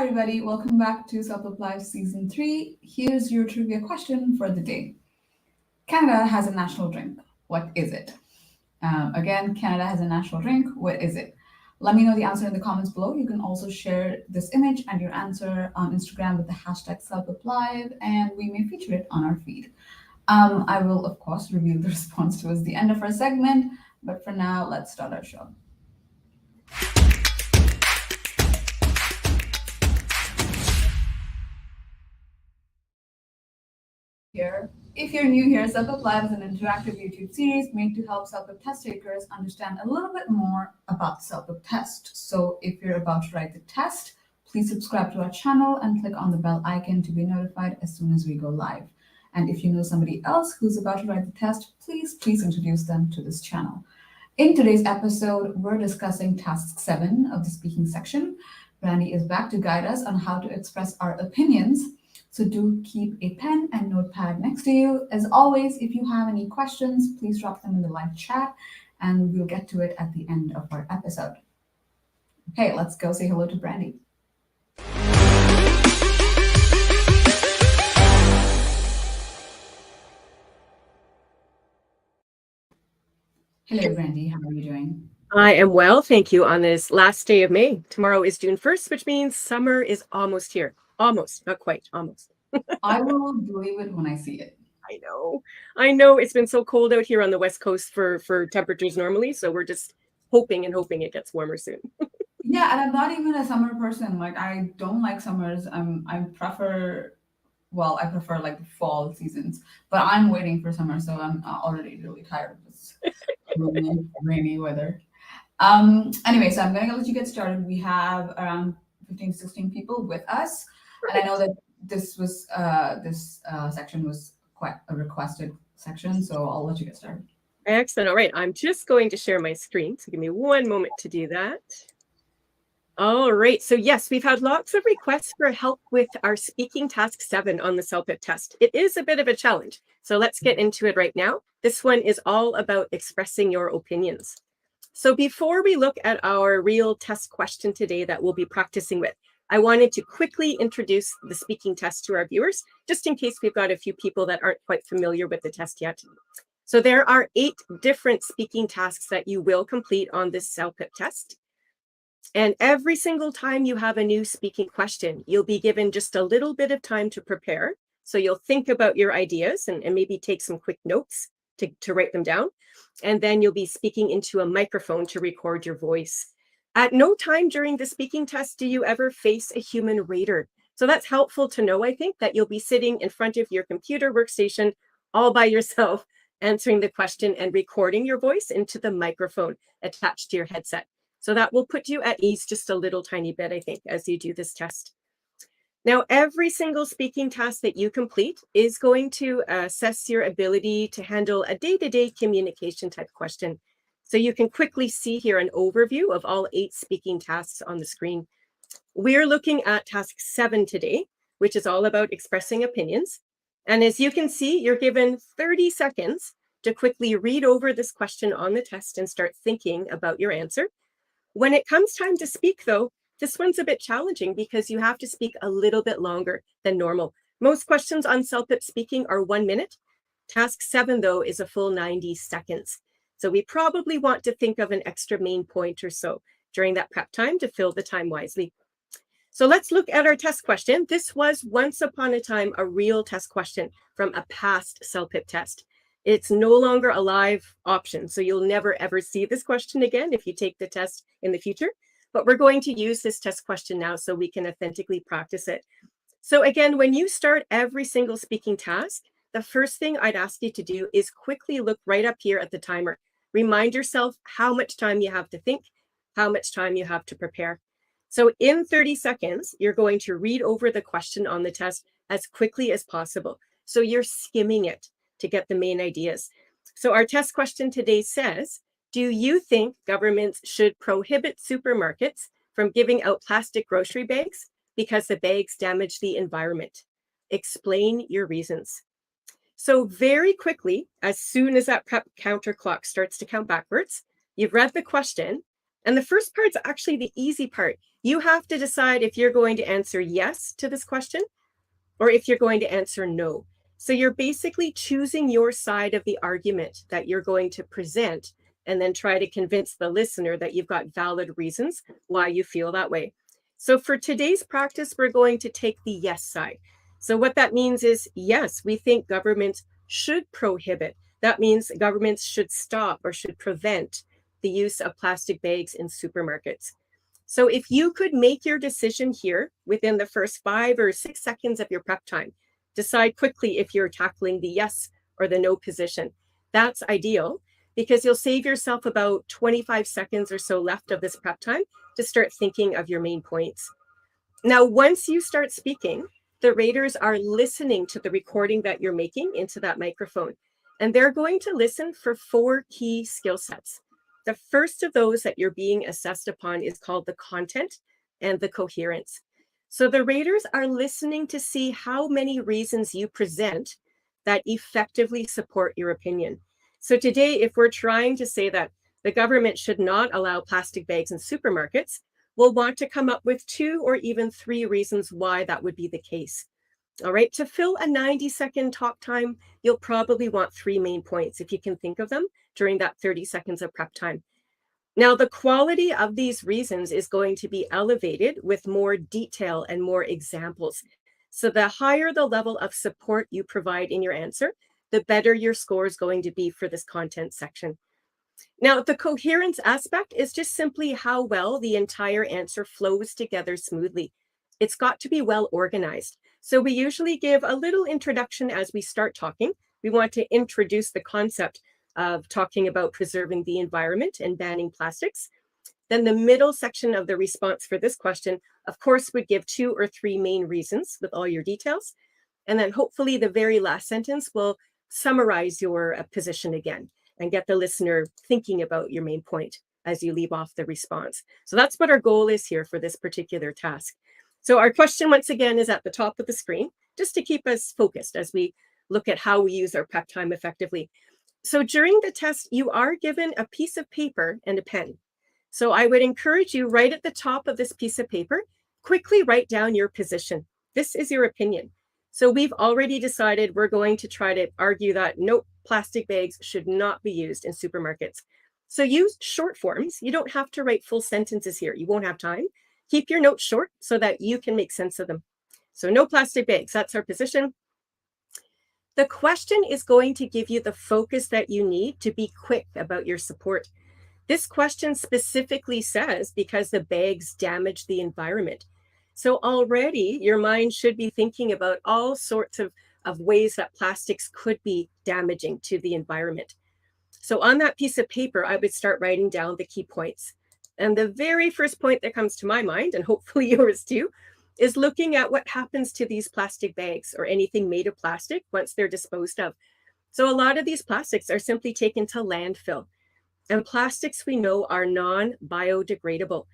everybody. Welcome back to CELPIP Live Season 3. Here's your trivia question for the day. Canada has a national drink. What is it? Again, Canada has a national drink. What is it? Let me know the answer in the comments below. You can also share this image and your answer on Instagram with the hashtag CELPIPLive, and we may feature it on our feed. I will, of course, reveal the response towards the end of our segment, but for now, let's start our show. Here. If you're new here, CELPIP Live is an interactive YouTube series made to help CELPIP test takers understand a little bit more about CELPIP test. So if you're about to write the test, please subscribe to our channel and click on the bell icon to be notified as soon as we go live. And if you know somebody else who's about to write the test, please introduce them to this channel. In today's episode, we're discussing task 7 of the speaking section. Brandi is back to guide us on how to express our opinions. So do keep a pen and notepad next to you. As always, if you have any questions, please drop them in the live chat and we'll get to it at the end of our episode. Okay, let's go say hello to Brandi. Hello, Brandi. How are you doing? I am well, thank you, on this last day of May. Tomorrow is June 1st, which means summer is almost here. Almost, not quite, almost. I will believe it when I see it. I know. It's been so cold out here on the West Coast for temperatures normally, so we're just hoping it gets warmer soon. Yeah, and I'm not even a summer person. Like, I don't like summers. I prefer like the fall seasons, but I'm waiting for summer, so I'm already really tired of this rainy weather. Anyway, so I'm gonna let you get started. We have around 15 to 16 people with us. And I know that this section was quite a requested section, so I'll let you get started. Excellent. All right, I'm just going to share my screen, so give me one moment to do that. All right, so yes, we've had lots of requests for help with our speaking task 7 on the CELPIP test. It is a bit of a challenge, so let's get into it right now. This one is all about expressing your opinions. So before we look at our real test question today that we'll be practicing with, I wanted to quickly introduce the speaking test to our viewers, just in case we've got a few people that aren't quite familiar with the test yet. So there are 8 different speaking tasks that you will complete on this CELPIP test. And every single time you have a new speaking question, you'll be given just a little bit of time to prepare. So you'll think about your ideas and maybe take some quick notes to write them down. And then you'll be speaking into a microphone to record your voice. At no time during the speaking test do you ever face a human rater. So that's helpful to know, I think, that you'll be sitting in front of your computer workstation all by yourself, answering the question and recording your voice into the microphone attached to your headset. So that will put you at ease just a little tiny bit, I think, as you do this test. Now, every single speaking task that you complete is going to assess your ability to handle a day-to-day communication type question. So you can quickly see here an overview of all 8 speaking tasks on the screen. We're looking at task 7 today, which is all about expressing opinions. And as you can see, you're given 30 seconds to quickly read over this question on the test and start thinking about your answer. When it comes time to speak, though, this one's a bit challenging because you have to speak a little bit longer than normal. Most questions on CELPIP speaking are 1 minute. Task 7, though, is a full 90 seconds. So we probably want to think of an extra main point or so during that prep time to fill the time wisely. So let's look at our test question. This was once upon a time a real test question from a past CELPIP test. It's no longer a live option, so you'll never ever see this question again if you take the test in the future. But we're going to use this test question now so we can authentically practice it. So again, when you start every single speaking task, the first thing I'd ask you to do is quickly look right up here at the timer. Remind yourself how much time you have to think, how much time you have to prepare. So in 30 seconds, you're going to read over the question on the test as quickly as possible. So you're skimming it to get the main ideas. So our test question today says, do you think governments should prohibit supermarkets from giving out plastic grocery bags because the bags damage the environment? Explain your reasons. So very quickly, as soon as that prep counter clock starts to count backwards, you've read the question. And the first part's actually the easy part. You have to decide if you're going to answer yes to this question or if you're going to answer no. So you're basically choosing your side of the argument that you're going to present and then try to convince the listener that you've got valid reasons why you feel that way. So for today's practice, we're going to take the yes side. So what that means is, yes, we think governments should prohibit. That means governments should stop or should prevent the use of plastic bags in supermarkets. So if you could make your decision here within the first 5 or 6 seconds of your prep time, decide quickly if you're tackling the yes or the no position. That's ideal because you'll save yourself about 25 seconds or so left of this prep time to start thinking of your main points. Now, once you start speaking, the raters are listening to the recording that you're making into that microphone, and they're going to listen for 4 key skill sets. The first of those that you're being assessed upon is called the content and the coherence. So the raters are listening to see how many reasons you present that effectively support your opinion. So today, if we're trying to say that the government should not allow plastic bags in supermarkets, we'll want to come up with 2 or even 3 reasons why that would be the case. All right, to fill a 90-second talk time, you'll probably want 3 main points if you can think of them during that 30 seconds of prep time. Now, the quality of these reasons is going to be elevated with more detail and more examples. So the higher the level of support you provide in your answer, the better your score is going to be for this content section. Now, the coherence aspect is just simply how well the entire answer flows together smoothly. It's got to be well organized. So we usually give a little introduction as we start talking. We want to introduce the concept of talking about preserving the environment and banning plastics. Then the middle section of the response for this question, of course, would give 2 or 3 main reasons with all your details. And then hopefully the very last sentence will summarize your position again and get the listener thinking about your main point as you leave off the response. So that's what our goal is here for this particular task. So our question, once again, is at the top of the screen, just to keep us focused as we look at how we use our prep time effectively. So during the test, you are given a piece of paper and a pen. So I would encourage you right at the top of this piece of paper, quickly write down your position. This is your opinion. So we've already decided we're going to try to argue that no, plastic bags should not be used in supermarkets. So use short forms. You don't have to write full sentences here. You won't have time. Keep your notes short so that you can make sense of them. So no plastic bags, that's our position. The question is going to give you the focus that you need to be quick about your support. This question specifically says because the bags damage the environment. So already your mind should be thinking about all sorts of ways that plastics could be damaging to the environment. So on that piece of paper, I would start writing down the key points. And the very first point that comes to my mind, and hopefully yours too, is looking at what happens to these plastic bags or anything made of plastic once they're disposed of. So a lot of these plastics are simply taken to landfill. And plastics, we know, are non-biodegradable.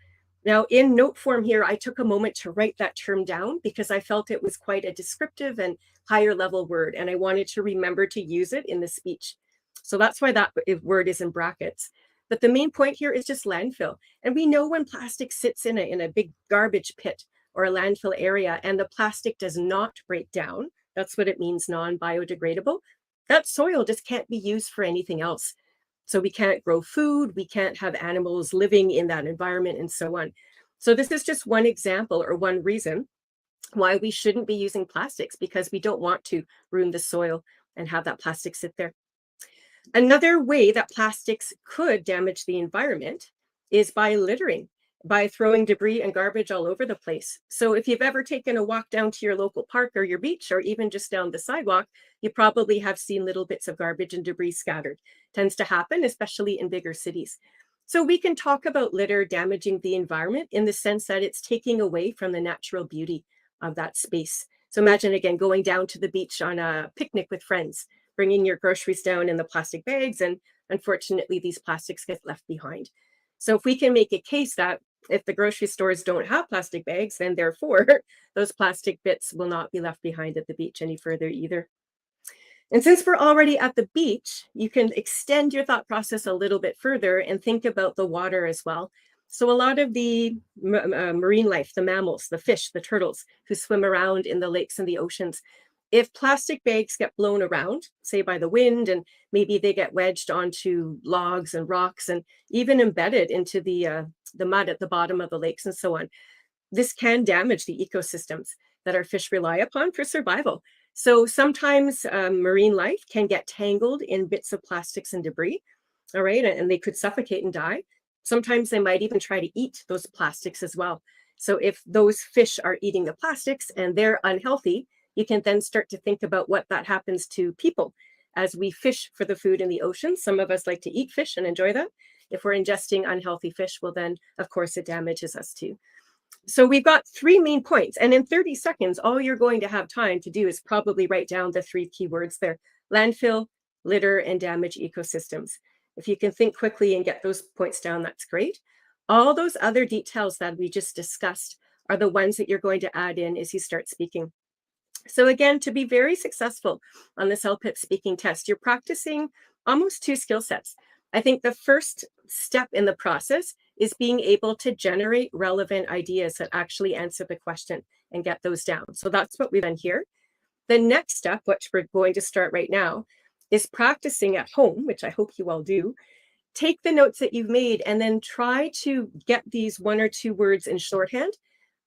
Now, in note form here, I took a moment to write that term down because I felt it was quite a descriptive and higher level word, and I wanted to remember to use it in the speech. So that's why that word is in brackets. But the main point here is just landfill. And we know when plastic sits in a big garbage pit or a landfill area and the plastic does not break down, that's what it means, non-biodegradable, that soil just can't be used for anything else. So we can't grow food, we can't have animals living in that environment and so on. So this is just one example or one reason why we shouldn't be using plastics, because we don't want to ruin the soil and have that plastic sit there. Another way that plastics could damage the environment is by littering, by throwing debris and garbage all over the place. So if you've ever taken a walk down to your local park or your beach, or even just down the sidewalk, you probably have seen little bits of garbage and debris scattered. Tends to happen, especially in bigger cities. So we can talk about litter damaging the environment in the sense that it's taking away from the natural beauty of that space. So imagine, again, going down to the beach on a picnic with friends, bringing your groceries down in the plastic bags, and unfortunately, these plastics get left behind. So if we can make a case that if the grocery stores don't have plastic bags, then therefore those plastic bits will not be left behind at the beach any further either. And since we're already at the beach, you can extend your thought process a little bit further and think about the water as well. So a lot of the marine life, the mammals, the fish, the turtles who swim around in the lakes and the oceans, if plastic bags get blown around, say by the wind, and maybe they get wedged onto logs and rocks and even embedded into the mud at the bottom of the lakes and so on, this can damage the ecosystems that our fish rely upon for survival. So sometimes marine life can get tangled in bits of plastics and debris, all right, and they could suffocate and die. Sometimes they might even try to eat those plastics as well. So if those fish are eating the plastics and they're unhealthy, you can then start to think about what that happens to people as we fish for the food in the ocean. Some of us like to eat fish and enjoy that. If we're ingesting unhealthy fish, well then, of course, it damages us too. So we've got 3 main points, and in 30 seconds, all you're going to have time to do is probably write down the 3 key words there: landfill, litter, and damage ecosystems. If you can think quickly and get those points down, that's great. All those other details that we just discussed are the ones that you're going to add in as you start speaking. So again, to be very successful on the CELPIP speaking test, you're practicing almost 2 skill sets. I think the first step in the process is being able to generate relevant ideas that actually answer the question and get those down. So that's what we've done here. The next step, which we're going to start right now, is practicing at home, which I hope you all do. Take the notes that you've made and then try to get these 1 or 2 words in shorthand.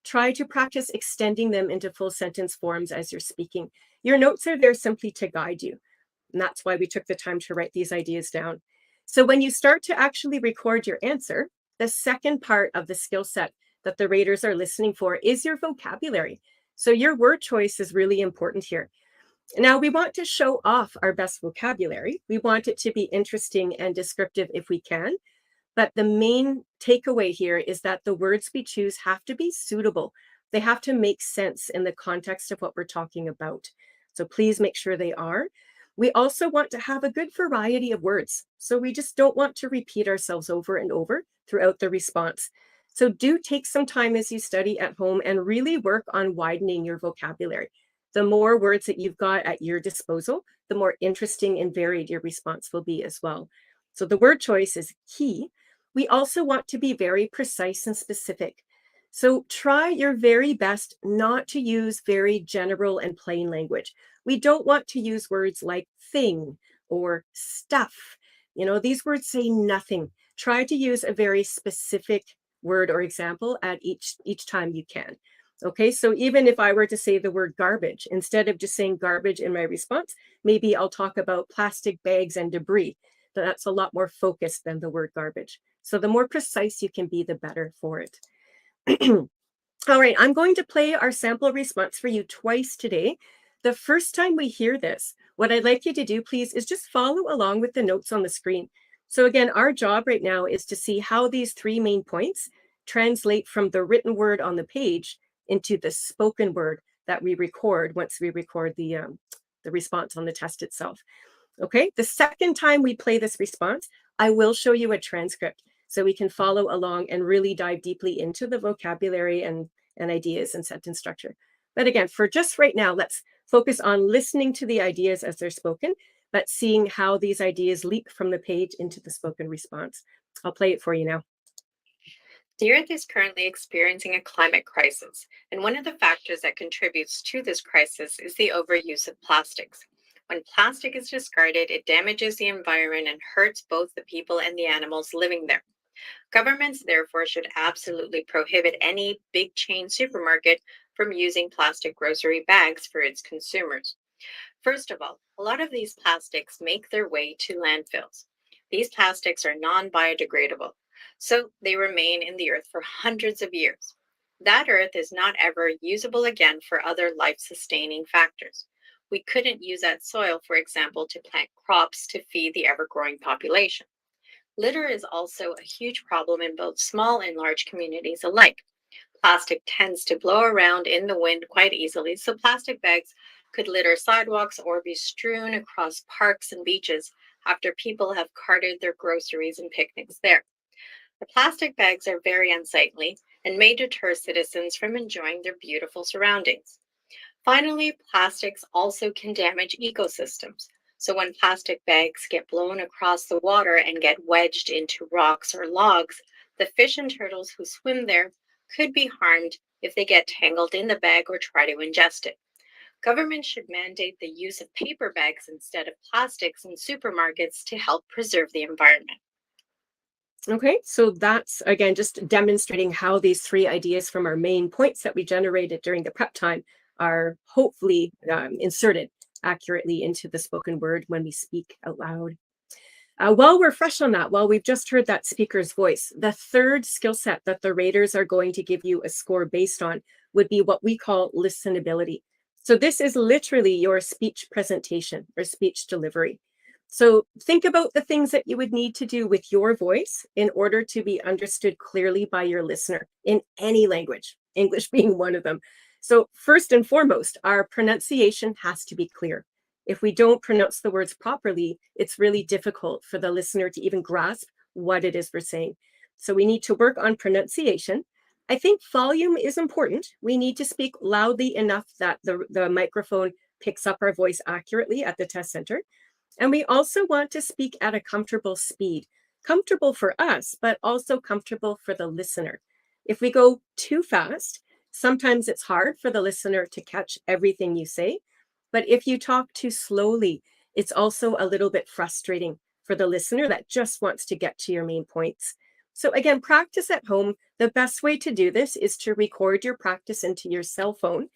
Try to practice extending them into full sentence forms as you're speaking. Your notes are there simply to guide you. And that's why we took the time to write these ideas down. So when you start to actually record your answer, the second part of the skill set that the raters are listening for is your vocabulary. So your word choice is really important here. Now, we want to show off our best vocabulary. We want it to be interesting and descriptive if we can. But the main takeaway here is that the words we choose have to be suitable. They have to make sense in the context of what we're talking about. So please make sure they are. We also want to have a good variety of words. So we just don't want to repeat ourselves over and over throughout the response. So do take some time as you study at home and really work on widening your vocabulary. The more words that you've got at your disposal, the more interesting and varied your response will be as well. So the word choice is key. We also want to be very precise and specific. So try your very best not to use very general and plain language. We don't want to use words like thing or stuff. You know, these words say nothing. Try to use a very specific word or example at each time you can. Okay, so even if I were to say the word garbage, instead of just saying garbage in my response, maybe I'll talk about plastic bags and debris. That's a lot more focused than the word garbage. So the more precise you can be, the better for it. All right, I'm going to play our sample response for you twice today. The first time we hear this, what I'd like you to do, please, is just follow along with the notes on the screen. So again, our job right now is to see how these 3 main points translate from the written word on the page into the spoken word that we record once we record the response on the test itself. Okay, the second time we play this response, I will show you a transcript so we can follow along and really dive deeply into the vocabulary and ideas and sentence structure. But again, for just right now, let's focus on listening to the ideas as they're spoken, but seeing how these ideas leap from the page into the spoken response. I'll play it for you now. The Earth is currently experiencing a climate crisis, and one of the factors that contributes to this crisis is the overuse of plastics. When plastic is discarded, it damages the environment and hurts both the people and the animals living there. Governments, therefore, should absolutely prohibit any big chain supermarket from using plastic grocery bags for its consumers. First of all, a lot of these plastics make their way to landfills. These plastics are non biodegradable, so they remain in the earth for hundreds of years. That earth is not ever usable again for other life sustaining factors. We couldn't use that soil, for example, to plant crops to feed the ever growing population. Litter is also a huge problem in both small and large communities alike. Plastic tends to blow around in the wind quite easily, so plastic bags could litter sidewalks or be strewn across parks and beaches after people have carted their groceries and picnics there. The plastic bags are very unsightly and may deter citizens from enjoying their beautiful surroundings. Finally, plastics also can damage ecosystems. So when plastic bags get blown across the water and get wedged into rocks or logs, The fish and turtles who swim there could be harmed if they get tangled in the bag or try to ingest it. Governments should mandate the use of paper bags instead of plastics in supermarkets to help preserve the environment. Okay, so that's again just demonstrating how these three ideas from our main points that we generated during the prep time are hopefully inserted accurately into the spoken word when we speak out loud. While we're fresh on that, while we've just heard that speaker's voice, the third skill set that the raters are going to give you a score based on would be what we call listenability. So this is literally your speech presentation or speech delivery. So think about the things that you would need to do with your voice in order to be understood clearly by your listener in any language, English being one of them. So first and foremost, our pronunciation has to be clear. If we don't pronounce the words properly, it's really difficult for the listener to even grasp what it is we're saying. So we need to work on pronunciation. I think volume is important. We need to speak loudly enough that the microphone picks up our voice accurately at the test center. And we also want to speak at a comfortable speed, comfortable for us, but also comfortable for the listener. If we go too fast, sometimes it's hard for the listener to catch everything you say. But if you talk too slowly, it's also a little bit frustrating for the listener that just wants to get to your main points. So again, practice at home. The best way to do this is to record your practice into your cell phone,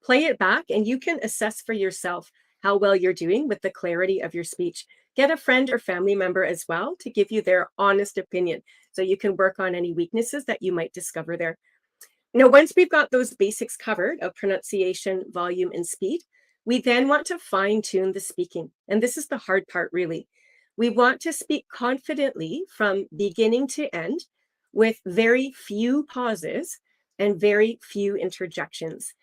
play it back, and you can assess for yourself how well you're doing with the clarity of your speech. Get a friend or family member as well to give you their honest opinion so you can work on any weaknesses that you might discover there. Now, once we've got those basics covered of pronunciation, volume, and speed, we then want to fine tune the speaking. And this is the hard part, really. We want to speak confidently from beginning to end with very few pauses and very few interjections.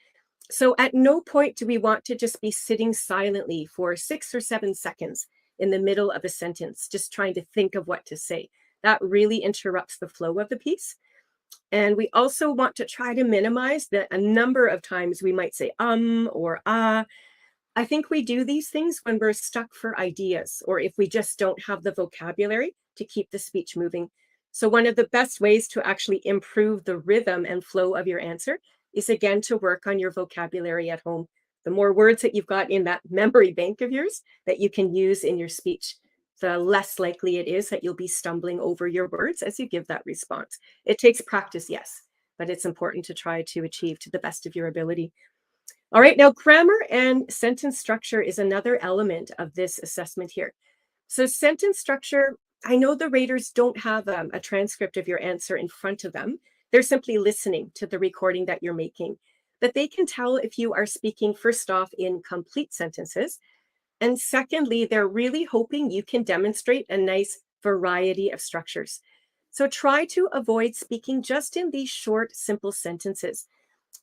So at no point do we want to just be sitting silently for 6 or 7 seconds in the middle of a sentence, just trying to think of what to say. That really interrupts the flow of the piece. And we also want to try to minimize a number of times we might say or ah. I think we do these things when we're stuck for ideas or if we just don't have the vocabulary to keep the speech moving. So one of the best ways to actually improve the rhythm and flow of your answer is again to work on your vocabulary at home. The more words that you've got in that memory bank of yours that you can use in your speech, the less likely it is that you'll be stumbling over your words as you give that response. It takes practice, yes, but it's important to try to achieve to the best of your ability. All right, now grammar and sentence structure is another element of this assessment here. So sentence structure, I know the raters don't have a transcript of your answer in front of them. They're simply listening to the recording that you're making. But they can tell if you are speaking, first off, in complete sentences. And secondly, they're really hoping you can demonstrate a nice variety of structures. So try to avoid speaking just in these short, simple sentences.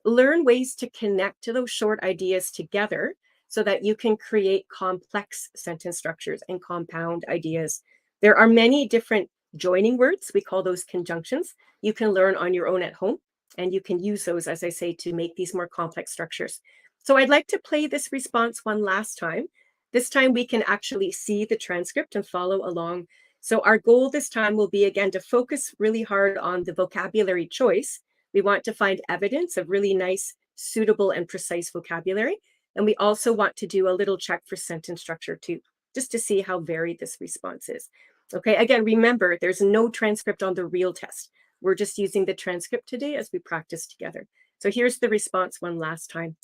Learn ways to connect to those short ideas together so that you can create complex sentence structures and compound ideas. There are many different joining words. We call those conjunctions. You can learn on your own at home, and you can use those, as I say, to make these more complex structures. So I'd like to play this response one last time. This time we can actually see the transcript and follow along. So our goal this time will be, again, to focus really hard on the vocabulary choice. We want to find evidence of really nice, suitable, and precise vocabulary. And we also want to do a little check for sentence structure too, just to see how varied this response is. Okay, again, remember, there's no transcript on the real test. We're just using the transcript today as we practice together. So here's the response one last time.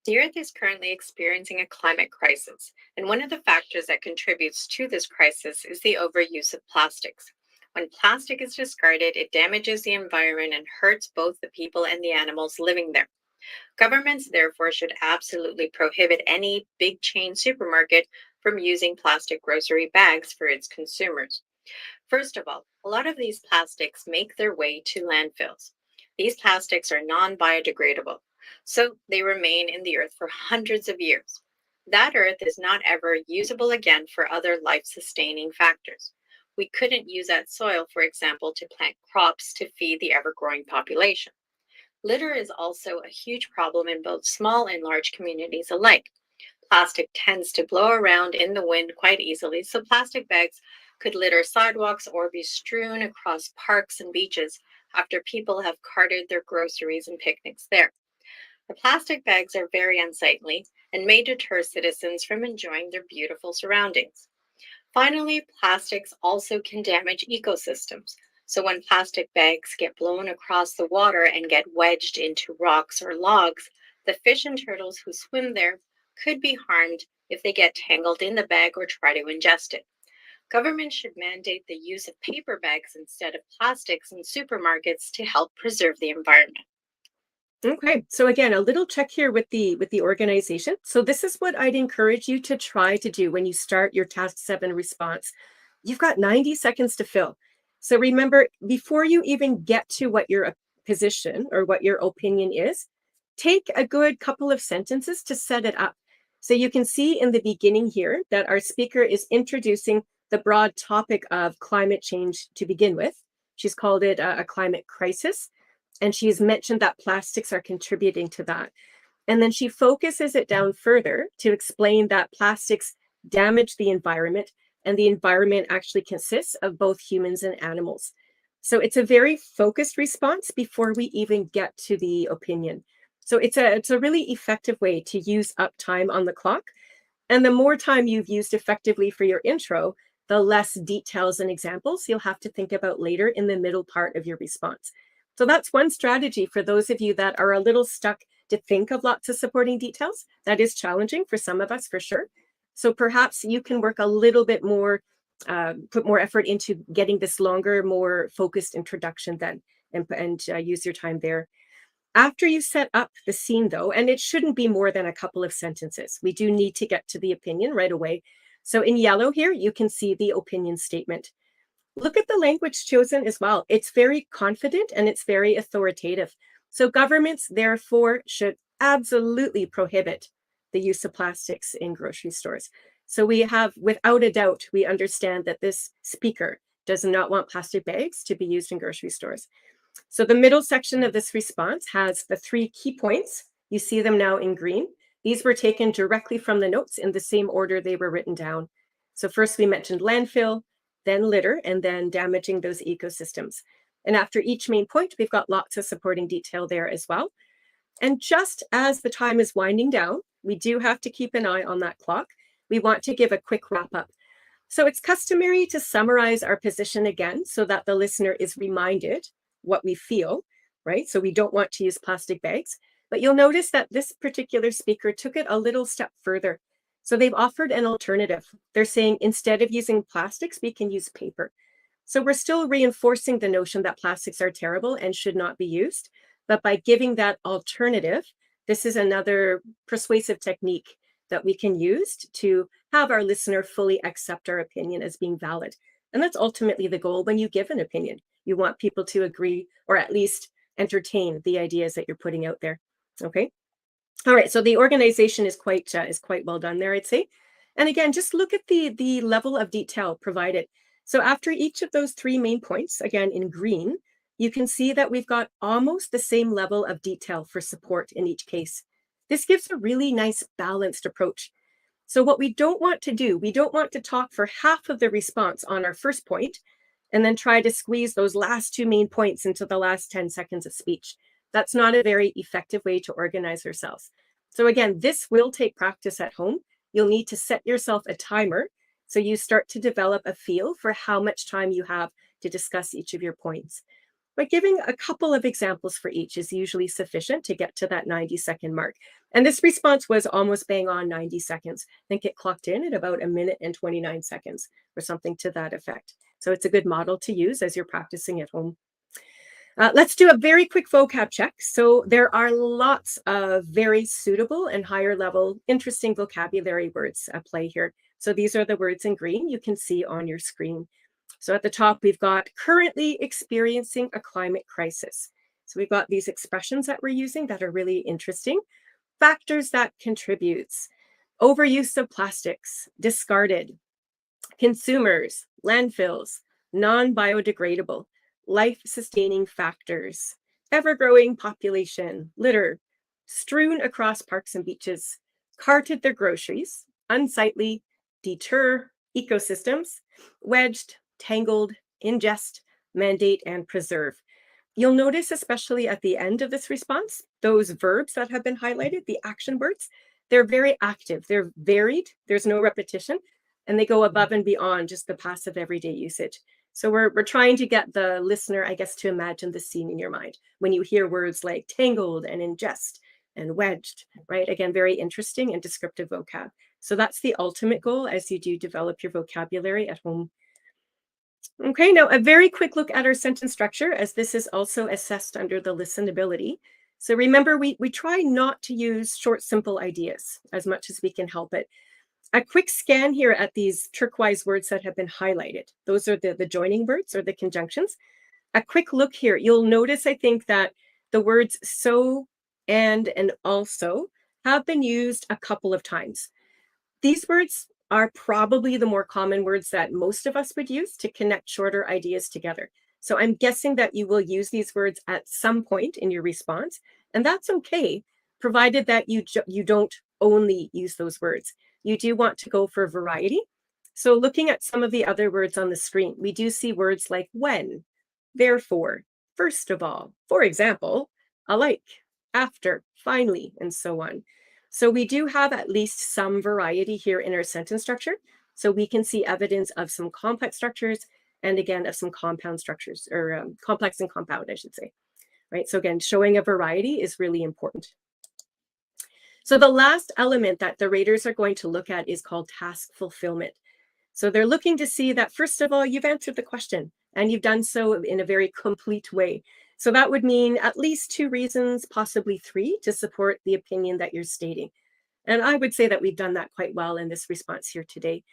The Earth is currently experiencing a climate crisis, and one of the factors that contributes to this crisis is the overuse of plastics. When plastic is discarded, it damages the environment and hurts both the people and the animals living there. Governments, therefore, should absolutely prohibit any big chain supermarket from using plastic grocery bags for its consumers. First of all, a lot of these plastics make their way to landfills. These plastics are non-biodegradable, so they remain in the earth for hundreds of years. That earth is not ever usable again for other life-sustaining factors. We couldn't use that soil, for example, to plant crops to feed the ever-growing population. Litter is also a huge problem in both small and large communities alike. Plastic tends to blow around in the wind quite easily, so plastic bags could litter sidewalks or be strewn across parks and beaches after people have carted their groceries and picnics there. The plastic bags are very unsightly and may deter citizens from enjoying their beautiful surroundings. Finally, plastics also can damage ecosystems. So when plastic bags get blown across the water and get wedged into rocks or logs, the fish and turtles who swim there could be harmed if they get tangled in the bag or try to ingest it. Government should mandate the use of paper bags instead of plastics in supermarkets to help preserve the environment. Okay, so again, a little check here with the organization. So this is what I'd encourage you to try to do when you start your task 7 response. You've got 90 seconds to fill. So remember, before you even get to what your position or what your opinion is, take a good couple of sentences to set it up. So you can see in the beginning here that our speaker is introducing the broad topic of climate change to begin with. She's called it a climate crisis. And she's mentioned that plastics are contributing to that. And then she focuses it down further to explain that plastics damage the environment, and the environment actually consists of both humans and animals. So it's a very focused response before we even get to the opinion. So it's a really effective way to use up time on the clock. And the more time you've used effectively for your intro, the less details and examples you'll have to think about later in the middle part of your response. So that's one strategy for those of you that are a little stuck to think of lots of supporting details. That is challenging for some of us, for sure. So perhaps you can work a little bit more, put more effort into getting this longer, more focused introduction then, and use your time there. After you set up the scene though, and it shouldn't be more than a couple of sentences, we do need to get to the opinion right away. So in yellow here, you can see the opinion statement. Look at the language chosen as well. It's very confident and it's very authoritative. So governments, therefore, should absolutely prohibit the use of plastics in grocery stores. So we have, without a doubt, we understand that this speaker does not want plastic bags to be used in grocery stores. So the middle section of this response has the 3 key points. You see them now in green. These were taken directly from the notes in the same order they were written down. So first we mentioned landfill, then litter, and then damaging those ecosystems. And after each main point, we've got lots of supporting detail there as well. And just as the time is winding down, we do have to keep an eye on that clock. We want to give a quick wrap up. So it's customary to summarize our position again so that the listener is reminded what we feel, right? So we don't want to use plastic bags, but you'll notice that this particular speaker took it a little step further. So they've offered an alternative. They're saying instead of using plastics, we can use paper. So we're still reinforcing the notion that plastics are terrible and should not be used. But by giving that alternative, this is another persuasive technique that we can use to have our listener fully accept our opinion as being valid. And that's ultimately the goal when you give an opinion. You want people to agree or at least entertain the ideas that you're putting out there. Okay. All right. So the organization is quite well done there, I'd say. And again, just look at the level of detail provided. So after each of those 3 main points, again in green, you can see that we've got almost the same level of detail for support in each case. This gives a really nice balanced approach. So what we don't want to do, we don't want to talk for half of the response on our first point and then try to squeeze those last 2 main points into the last 10 seconds of speech. That's not a very effective way to organize ourselves. So again, this will take practice at home. You'll need to set yourself a timer so you start to develop a feel for how much time you have to discuss each of your points. But giving a couple of examples for each is usually sufficient to get to that 90-second mark. And this response was almost bang on 90 seconds. I think it clocked in at about 1 minute and 29 seconds or something to that effect. So it's a good model to use as you're practicing at home. Let's do a very quick vocab check. So there are lots of very suitable and higher level, interesting vocabulary words at play here. So these are the words in green you can see on your screen. So at the top, we've got currently experiencing a climate crisis. So we've got these expressions that we're using that are really interesting. Factors that contributes, overuse of plastics, discarded, consumers, landfills, non-biodegradable, life-sustaining factors, ever-growing population, litter, strewn across parks and beaches, carted their groceries, unsightly, deter, ecosystems, wedged, tangled, ingest, mandate, and preserve. You'll notice, especially at the end of this response, those verbs that have been highlighted, the action words, they're very active, they're varied, there's no repetition, and they go above and beyond just the passive everyday usage. So we're trying to get the listener, I guess, to imagine the scene in your mind when you hear words like tangled and ingest and wedged, right? Again, very interesting and descriptive vocab. So that's the ultimate goal as you do develop your vocabulary at home. Okay, now a very quick look at our sentence structure, as this is also assessed under the listenability. So remember, we try not to use short, simple ideas as much as we can help it. A quick scan here at these turquoise words that have been highlighted. Those are the joining words or the conjunctions. A quick look here. You'll notice, I think, that the words so, and also have been used a couple of times. These words are probably the more common words that most of us would use to connect shorter ideas together. So I'm guessing that you will use these words at some point in your response, and that's okay, provided that you don't only use those words. You do want to go for variety. So looking at some of the other words on the screen, we do see words like when, therefore, first of all, for example, alike, after, finally, and so on. So we do have at least some variety here in our sentence structure. So we can see evidence of some complex structures and again of some compound structures, or complex and compound, I should say. Right. So again, showing a variety is really important. So the last element that the raters are going to look at is called task fulfillment. So they're looking to see that, first of all, you've answered the question and you've done so in a very complete way. So that would mean at least 2 reasons, possibly 3, to support the opinion that you're stating. And I would say that we've done that quite well in this response here today.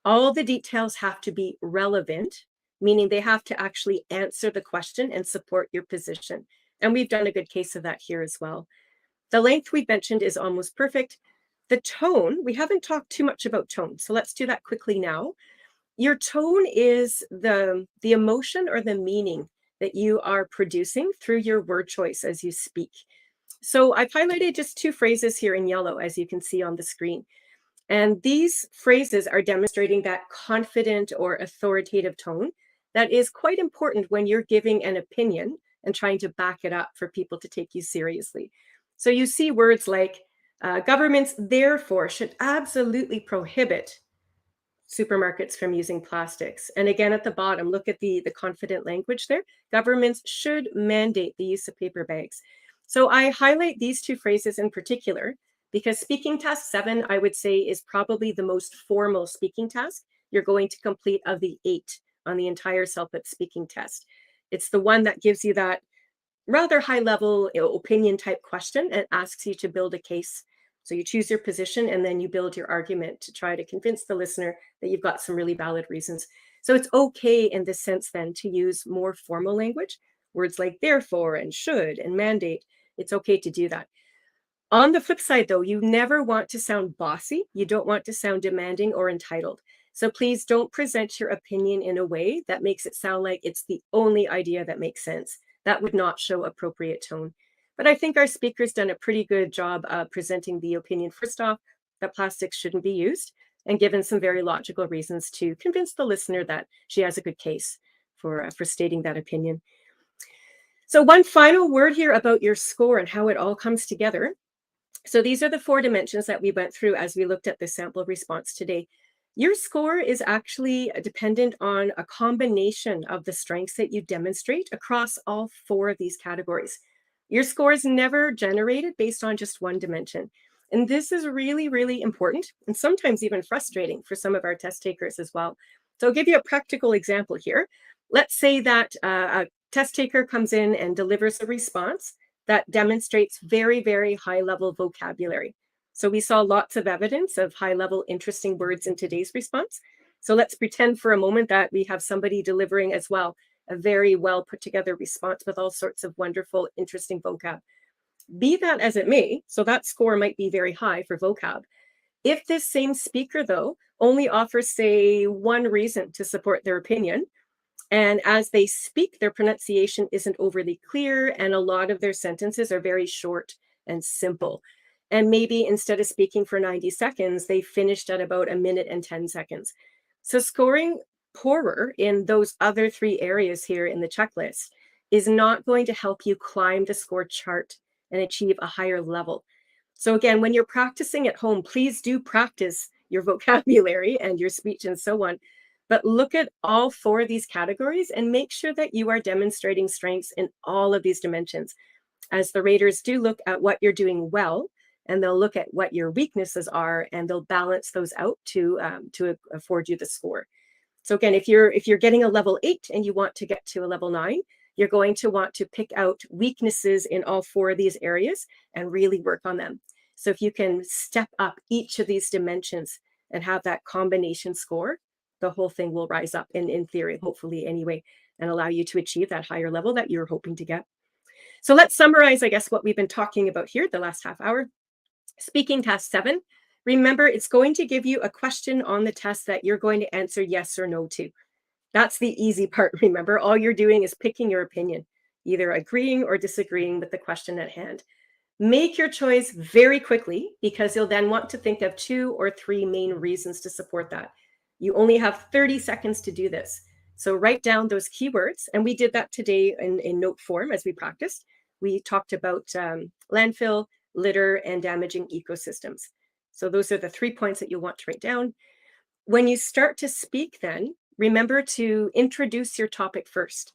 All the details have to be relevant, meaning they have to actually answer the question and support your position. And we've done a good case of that here as well. The length we mentioned is almost perfect. The tone, we haven't talked too much about tone, so let's do that quickly now. Your tone is the emotion or the meaning that you are producing through your word choice as you speak. So I've highlighted just 2 phrases here in yellow, as you can see on the screen. And these phrases are demonstrating that confident or authoritative tone that is quite important when you're giving an opinion and trying to back it up for people to take you seriously. So you see words like governments therefore should absolutely prohibit supermarkets from using plastics. And again, at the bottom, look at the confident language there. Governments should mandate the use of paper bags. So I highlight these 2 phrases in particular because speaking task 7, I would say, is probably the most formal speaking task you're going to complete of the 8 on the entire CELPIP speaking test. It's the one that gives you that rather high level opinion type question and asks you to build a case. So you choose your position and then you build your argument to try to convince the listener that you've got some really valid reasons. So it's okay in this sense then to use more formal language, words like therefore and should and mandate. It's okay to do that. On the flip side though, you never want to sound bossy. You don't want to sound demanding or entitled. So please don't present your opinion in a way that makes it sound like it's the only idea that makes sense. That would not show appropriate tone. But I think our speaker's done a pretty good job of presenting the opinion, first off, that plastics shouldn't be used, and given some very logical reasons to convince the listener that she has a good case for stating that opinion. So one final word here about your score and how it all comes together. So these are the 4 dimensions that we went through as we looked at the sample response today. Your score is actually dependent on a combination of the strengths that you demonstrate across all 4 of these categories. Your score is never generated based on just one dimension. And this is really, really important and sometimes even frustrating for some of our test takers as well. So I'll give you a practical example here. Let's say that a test taker comes in and delivers a response that demonstrates very, very high level vocabulary. So we saw lots of evidence of high level interesting words in today's response. So let's pretend for a moment that we have somebody delivering as well a very well put together response with all sorts of wonderful, interesting vocab. Be that as it may, so that score might be very high for vocab. If this same speaker, though, only offers, say, 1 reason to support their opinion, and as they speak, their pronunciation isn't overly clear, and a lot of their sentences are very short and simple. And maybe instead of speaking for 90 seconds, they finished at about 1 minute and 10 seconds. So scoring poorer in those other 3 areas here in the checklist is not going to help you climb the score chart and achieve a higher level. So again, when you're practicing at home, please do practice your vocabulary and your speech and so on. But look at all 4 of these categories and make sure that you are demonstrating strengths in all of these dimensions, as the raters do look at what you're doing well, and they'll look at what your weaknesses are, and they'll balance those out to afford you the score. So again, if you're getting a level 8 and you want to get to a level 9, you're going to want to pick out weaknesses in all 4 of these areas and really work on them. So if you can step up each of these dimensions and have that combination score, the whole thing will rise up in theory, hopefully anyway, and allow you to achieve that higher level that you're hoping to get. So let's summarize, I guess, what we've been talking about here the last half hour. Speaking task 7, remember, it's going to give you a question on the test that you're going to answer yes or no to. That's the easy part, remember. All you're doing is picking your opinion, either agreeing or disagreeing with the question at hand. Make your choice very quickly, because you'll then want to think of 2 or 3 main reasons to support that. You only have 30 seconds to do this. So write down those keywords. And we did that today in note form as we practiced. We talked about landfill, litter, and damaging ecosystems. So those are the 3 points that you'll want to write down. When you start to speak then, remember to introduce your topic first.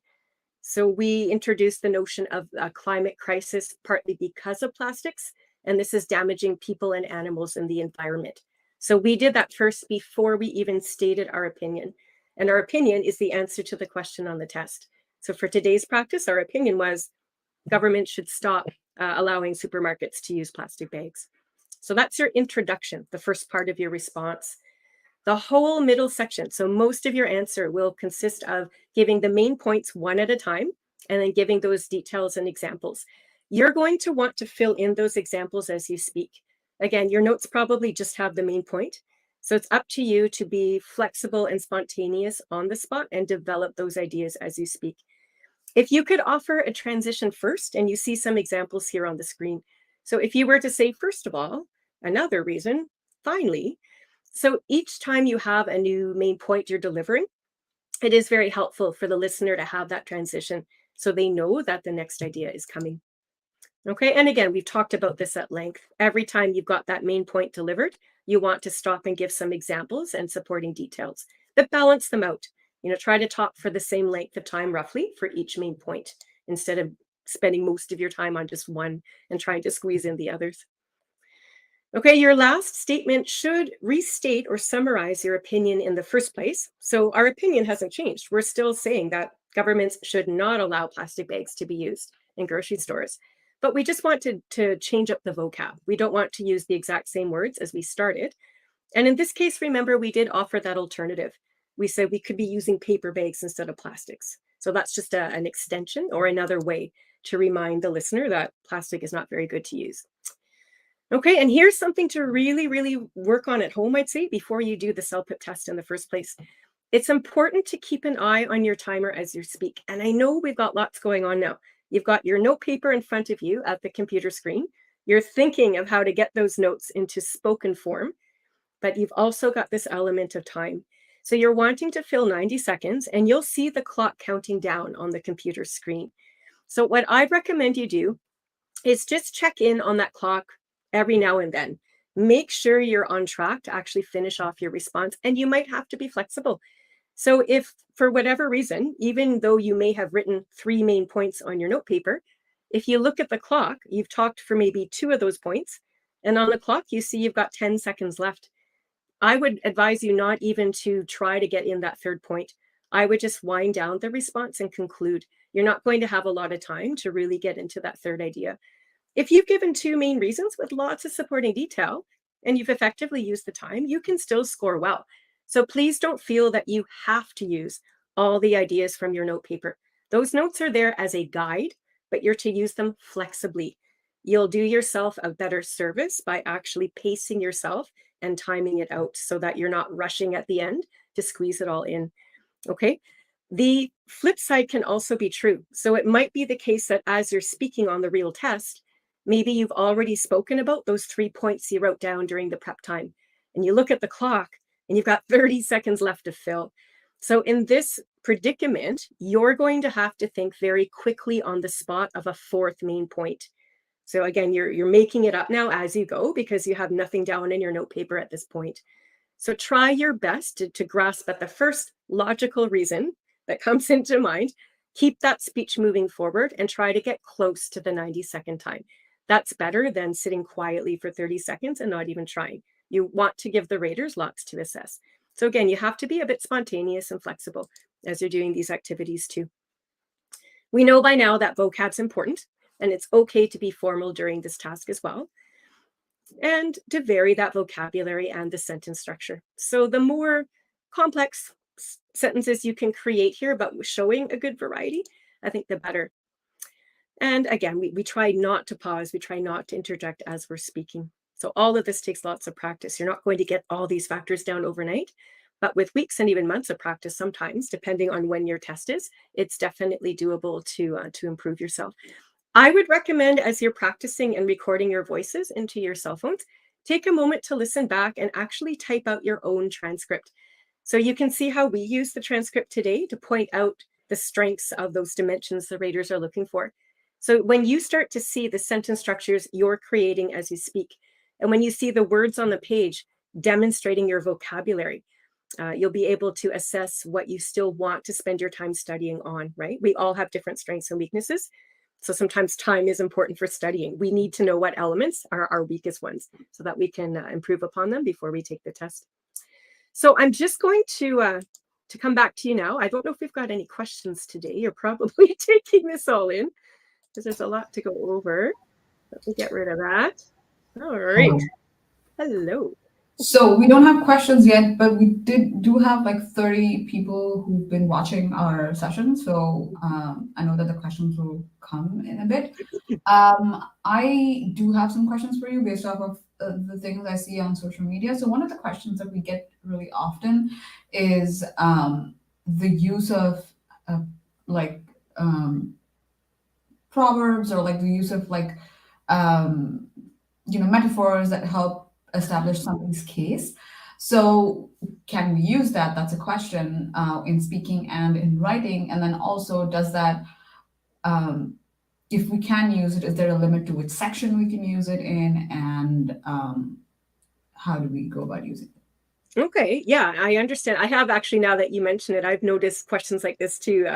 So we introduced the notion of a climate crisis partly because of plastics, and this is damaging people and animals in the environment. So we did that first before we even stated our opinion. And our opinion is the answer to the question on the test. So for today's practice, our opinion was government should stop allowing supermarkets to use plastic bags. So that's your introduction, the first part of your response. The whole middle section, so most of your answer will consist of giving the main points one at a time and then giving those details and examples. You're going to want to fill in those examples as you speak. Again, your notes probably just have the main point. So it's up to you to be flexible and spontaneous on the spot and develop those ideas as you speak. If you could offer a transition first, and you see some examples here on the screen. So if you were to say, first of all, another reason, finally. So each time you have a new main point you're delivering, it is very helpful for the listener to have that transition so they know that the next idea is coming. Okay, and again, we've talked about this at length. Every time you've got that main point delivered, you want to stop and give some examples and supporting details, but balance them out. Try to talk for the same length of time roughly for each main point, instead of spending most of your time on just one and trying to squeeze in the others. Okay, your last statement should restate or summarize your opinion in the first place. So our opinion hasn't changed. We're still saying that governments should not allow plastic bags to be used in grocery stores. But we just want to change up the vocab. We don't want to use the exact same words as we started. And in this case, remember, we did offer that alternative. We said we could be using paper bags instead of plastics. So that's just an extension or another way to remind the listener that plastic is not very good to use. Okay, and here's something to really, really work on at home, I'd say, before you do the CELPIP test in the first place. It's important to keep an eye on your timer as you speak. And I know we've got lots going on now. You've got your note paper in front of you at the computer screen. You're thinking of how to get those notes into spoken form, but you've also got this element of time. So you're wanting to fill 90 seconds, and you'll see the clock counting down on the computer screen. So what I'd recommend you do is just check in on that clock every now and then. Make sure you're on track to actually finish off your response, and you might have to be flexible. So if for whatever reason, even though you may have written 3 main points on your note paper, if you look at the clock, you've talked for maybe 2 of those points, and on the clock, you see you've got 10 seconds left. I would advise you not even to try to get in that 3rd point. I would just wind down the response and conclude. You're not going to have a lot of time to really get into that 3rd idea. If you've given 2 main reasons with lots of supporting detail, and you've effectively used the time, you can still score well. So please don't feel that you have to use all the ideas from your note paper. Those notes are there as a guide, but you're to use them flexibly. You'll do yourself a better service by actually pacing yourself and timing it out so that you're not rushing at the end to squeeze it all in. Okay. The flip side can also be true. So it might be the case that as you're speaking on the real test, maybe you've already spoken about those 3 points you wrote down during the prep time, and you look at the clock and you've got 30 seconds left to fill. So in this predicament, you're going to have to think very quickly on the spot of a fourth main point. So again, you're making it up now as you go because you have nothing down in your note paper at this point. So try your best to grasp at the first logical reason that comes into mind. Keep that speech moving forward and try to get close to the 90-second time. That's better than sitting quietly for 30 seconds and not even trying. You want to give the raters lots to assess. So again, you have to be a bit spontaneous and flexible as you're doing these activities too. We know by now that vocab's important, and it's okay to be formal during this task as well, and to vary that vocabulary and the sentence structure. So the more complex sentences you can create here, but showing a good variety, I think the better. And again, we try not to pause. We try not to interject as we're speaking. So all of this takes lots of practice. You're not going to get all these factors down overnight, but with weeks and even months of practice, sometimes, depending on when your test is, it's definitely doable to improve yourself. I would recommend, as you're practicing and recording your voices into your cell phones, take a moment to listen back and actually type out your own transcript. So you can see how we use the transcript today to point out the strengths of those dimensions the raters are looking for. So when you start to see the sentence structures you're creating as you speak, and when you see the words on the page demonstrating your vocabulary, you'll be able to assess what you still want to spend your time studying on, right? We all have different strengths and weaknesses. So sometimes time is important for studying. We need to know what elements are our weakest ones so that we can improve upon them before we take the test. So I'm just going to come back to you now. I don't know if we've got any questions today. You're probably taking this all in because there's a lot to go over. Let me get rid of that. All right. Hello. So we don't have questions yet, but we do have like 30 people who've been watching our session. So I know that the questions will come in a bit. I do have some questions for you based off of the things I see on social media. So one of the questions that we get really often is the use of like proverbs, or like the use of like metaphors that help establish somebody's case. So can we use that? That's a question in speaking and in writing. And then also, does that, if we can use it, is there a limit to which section we can use it in? And how do we go about using it? Okay, yeah, I understand. I have actually, now that you mention it, I've noticed questions like this too.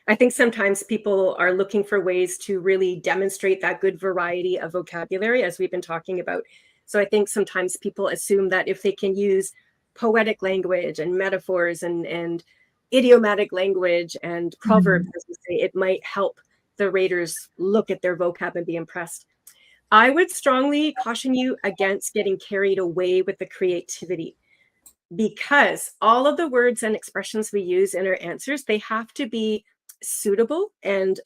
I think sometimes people are looking for ways to really demonstrate that good variety of vocabulary, as we've been talking about. So I think sometimes people assume that if they can use poetic language and metaphors and idiomatic language and proverbs, as we say, it might help the raters look at their vocab and be impressed. I would strongly caution you against getting carried away with the creativity, because all of the words and expressions we use in our answers, they have to be suitable and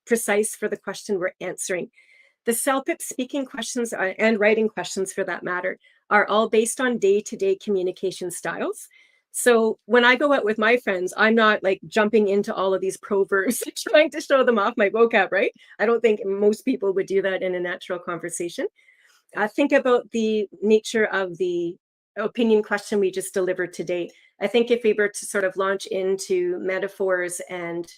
precise for the question we're answering. The CELPIP speaking questions and writing questions, for that matter, are all based on day-to-day communication styles. So when I go out with my friends, I'm not like jumping into all of these proverbs trying to show them off my vocab, right? I don't think most people would do that in a natural conversation. Think about the nature of the opinion question we just delivered today. I think if we were to sort of launch into metaphors and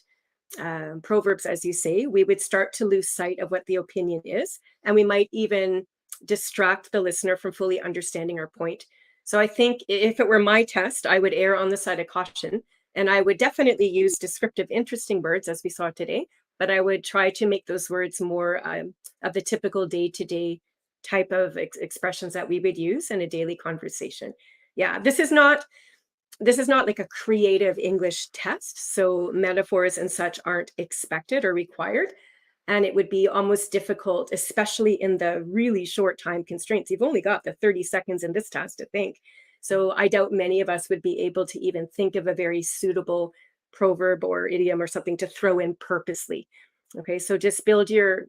proverbs, as you say, we would start to lose sight of what the opinion is, and we might even distract the listener from fully understanding our point. So I think if it were my test, I would err on the side of caution, and I would definitely use descriptive, interesting words, as we saw today, but I would try to make those words more of the typical day-to-day type of expressions that we would use in a daily conversation. Yeah, this is not like a creative English test, so metaphors and such aren't expected or required, and it would be almost difficult, especially in the really short time constraints. You've only got the 30 seconds in this task to think, so I doubt many of us would be able to even think of a very suitable proverb or idiom or something to throw in purposely. Okay, so just build your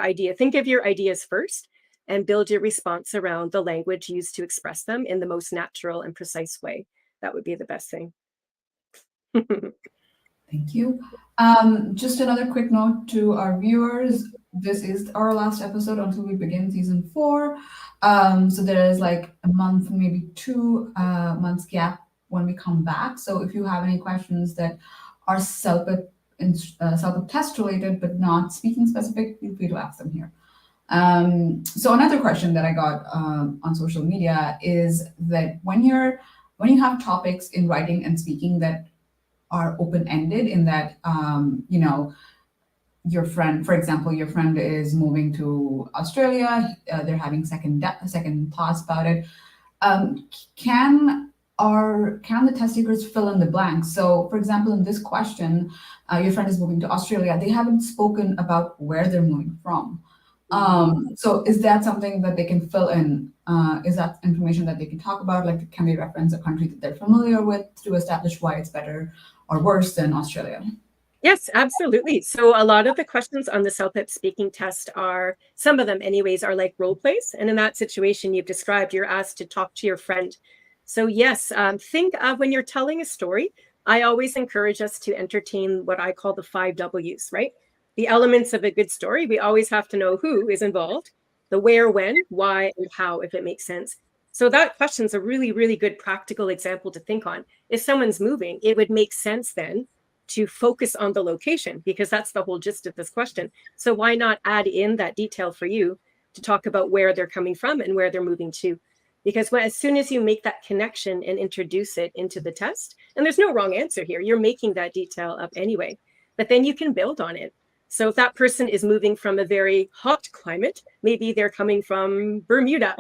idea. Think of your ideas first, and build your response around the language used to express them in the most natural and precise way. That would be the best thing. Thank you. Just another quick note to our viewers. This is our last episode until we begin season 4. So there is like a month, maybe 2 months gap when we come back. So if you have any questions that are CELPIP test related but not speaking specific, feel free to ask them here. So another question that I got on social media is that when you have topics in writing and speaking that are open-ended, in that your friend, for example, your friend is moving to Australia, they're having second thoughts about it. Can the test takers fill in the blanks? So, for example, in this question, your friend is moving to Australia. They haven't spoken about where they're moving from. So is that something that they can fill in? Is that information that they can talk about? Like, can they reference a country that they're familiar with to establish why it's better or worse than Australia? Yes, absolutely. So a lot of the questions on the CELPIP speaking test are, some of them anyways, are like role plays. And in that situation you've described, you're asked to talk to your friend. So yes, think of when you're telling a story, I always encourage us to entertain what I call the 5 W's, right? The elements of a good story. We always have to know who is involved, the where, when, why, and how, if it makes sense. So that question's a really, really good practical example to think on. If someone's moving, it would make sense then to focus on the location, because that's the whole gist of this question. So why not add in that detail for you to talk about where they're coming from and where they're moving to? Because as soon as you make that connection and introduce it into the test, and there's no wrong answer here, you're making that detail up anyway, but then you can build on it. So if that person is moving from a very hot climate, maybe they're coming from Bermuda,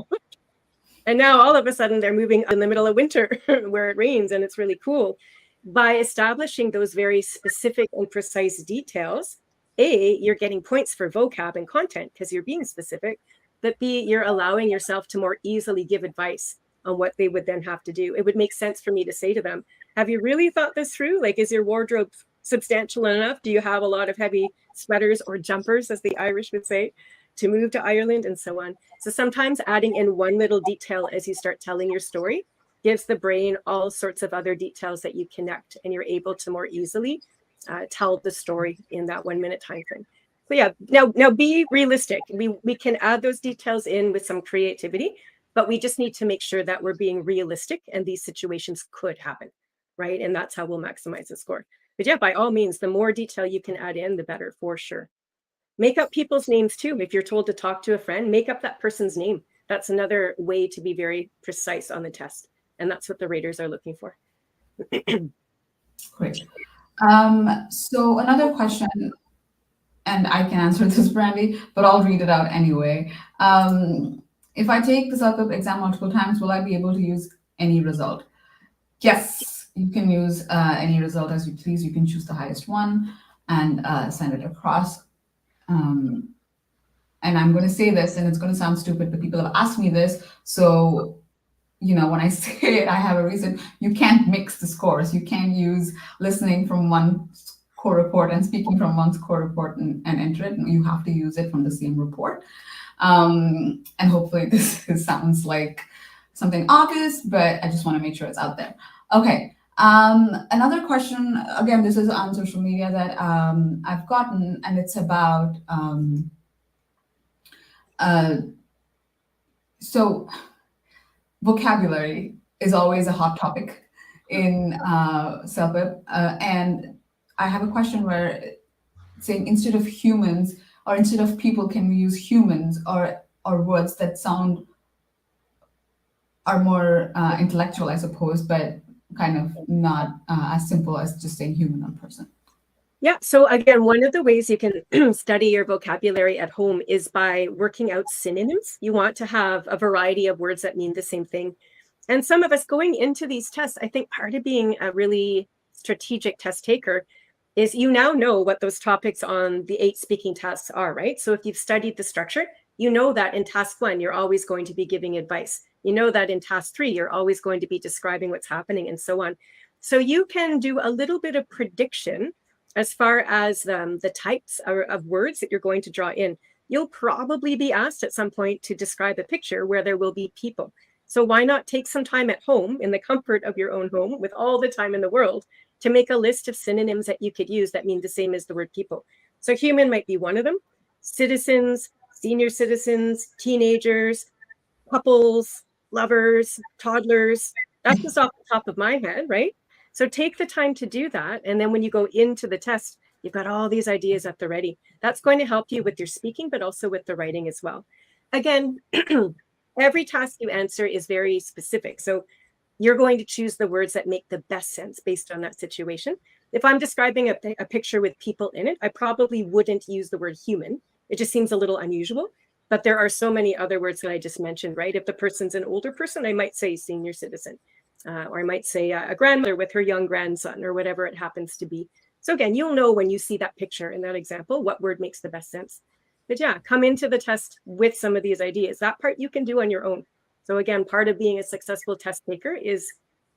and now all of a sudden they're moving in the middle of winter where it rains and it's really cool. By establishing those very specific and precise details, A, you're getting points for vocab and content because you're being specific, but B, you're allowing yourself to more easily give advice on what they would then have to do. It would make sense for me to say to them, have you really thought this through? Like, is your wardrobe substantial enough? Do you have a lot of heavy sweaters or jumpers, as the Irish would say, to move to Ireland, and so on? So sometimes adding in one little detail as you start telling your story gives the brain all sorts of other details that you connect, and you're able to more easily tell the story in that 1 minute time frame. So yeah, now be realistic. We can add those details in with some creativity, but we just need to make sure that we're being realistic and these situations could happen, right? And that's how we'll maximize the score. But yeah, by all means, the more detail you can add in, the better, for sure. Make up people's names too. If you're told to talk to a friend, make up that person's name. That's another way to be very precise on the test. And that's what the raters are looking for. Great. So another question, and I can answer this, Brandi, but I'll read it out anyway. If I take the CELPIP exam multiple times, will I be able to use any result? Yes, you can use any result as you please. You can choose the highest one and send it across. And I'm going to say this, and it's going to sound stupid, but people have asked me this. So, when I say it, I have a reason. You can't mix the scores. You can't use listening from one score report and speaking from one score report and enter it. You have to use it from the same report. And hopefully this sounds like something obvious, but I just want to make sure it's out there. Okay. Another question, again, this is on social media that I've gotten, and it's about so vocabulary is always a hot topic in CELPIP, and I have a question where saying instead of humans or instead of people, can we use humans or words that are more intellectual, I suppose, but kind of not as simple as just saying human or person. Yeah, so again, one of the ways you can study your vocabulary at home is by working out synonyms. You want to have a variety of words that mean the same thing. And some of us going into these tests, I think part of being a really strategic test taker is you now know what those topics on the 8 speaking tasks are, right? So if you've studied the structure, you know that in task 1, you're always going to be giving advice. You know that in task 3, you're always going to be describing what's happening and so on. So you can do a little bit of prediction as far as the types of words that you're going to draw in. You'll probably be asked at some point to describe a picture where there will be people. So why not take some time at home, in the comfort of your own home, with all the time in the world, to make a list of synonyms that you could use that mean the same as the word people. So human might be one of them. Citizens, senior citizens, teenagers, couples, lovers, toddlers. That's just off the top of my head, right? So take the time to do that. And then when you go into the test, you've got all these ideas at the ready. That's going to help you with your speaking, but also with the writing as well. Again, every task you answer is very specific. So you're going to choose the words that make the best sense based on that situation. If I'm describing a picture with people in it, I probably wouldn't use the word human. It just seems a little unusual. But there are so many other words that I just mentioned, right? If the person's an older person, I might say senior citizen, or I might say a grandmother with her young grandson, or whatever it happens to be. So again, you'll know when you see that picture in that example, what word makes the best sense. But yeah, come into the test with some of these ideas. That part you can do on your own. So again, part of being a successful test taker is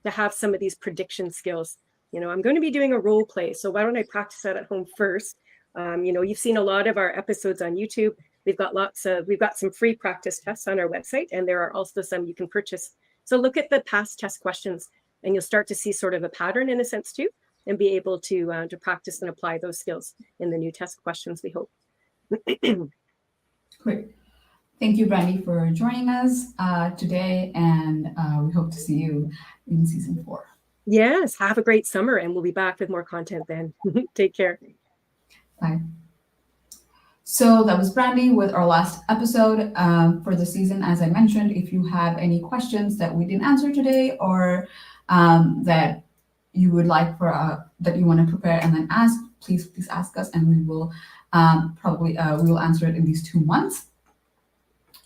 to have some of these prediction skills. You know, I'm going to be doing a role play, so why don't I practice that at home first? You know, you've seen a lot of our episodes on YouTube. We've got some free practice tests on our website, and there are also some you can purchase. So look at the past test questions, and you'll start to see sort of a pattern in a sense too, and be able to practice and apply those skills in the new test questions, we hope. Great. Thank you, Brandi, for joining us today, and we hope to see you in season 4. Yes, have a great summer, and we'll be back with more content then. Take care. Bye. So that was Brandi with our last episode for the season. As I mentioned, if you have any questions that we didn't answer today, or that you would like that you want to prepare and then ask, please ask us, and we will we will answer it in these 2 months.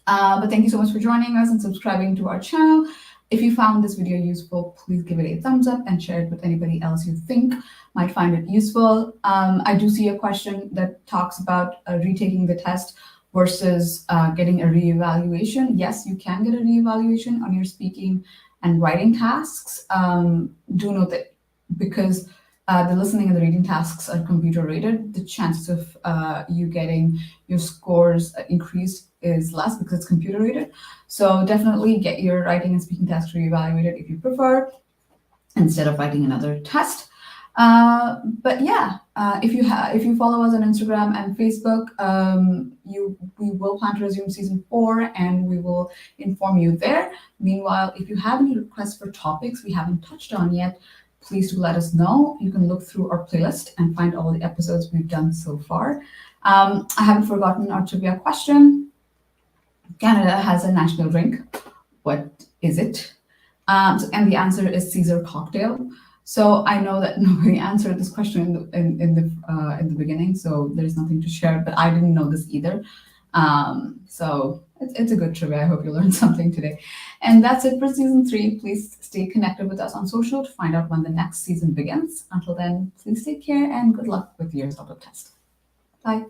But thank you so much for joining us and subscribing to our channel. If you found this video useful, please give it a thumbs up and share it with anybody else you think might find it useful. I do see a question that talks about retaking the test versus getting a reevaluation. Yes, you can get a reevaluation on your speaking and writing tasks. Do note that because the listening and the reading tasks are computer rated, the chances of you getting your scores increased is less because it's computer rated. So definitely get your writing and speaking tasks reevaluated if you prefer, instead of writing another test. But yeah, if you follow us on Instagram and Facebook, we will plan to resume season 4, and we will inform you there. Meanwhile, if you have any requests for topics we haven't touched on yet, please do let us know. You can look through our playlist and find all the episodes we've done so far. I haven't forgotten our trivia question. Canada has a national drink. What is it? And the answer is Caesar cocktail. So I know that nobody answered this question in the beginning, so there's nothing to share. But I didn't know this either. So it's a good trivia. I hope you learned something today. And that's it for season 3. Please stay connected with us on social to find out when the next season begins. Until then, please take care and good luck with your CELPIP test. Bye.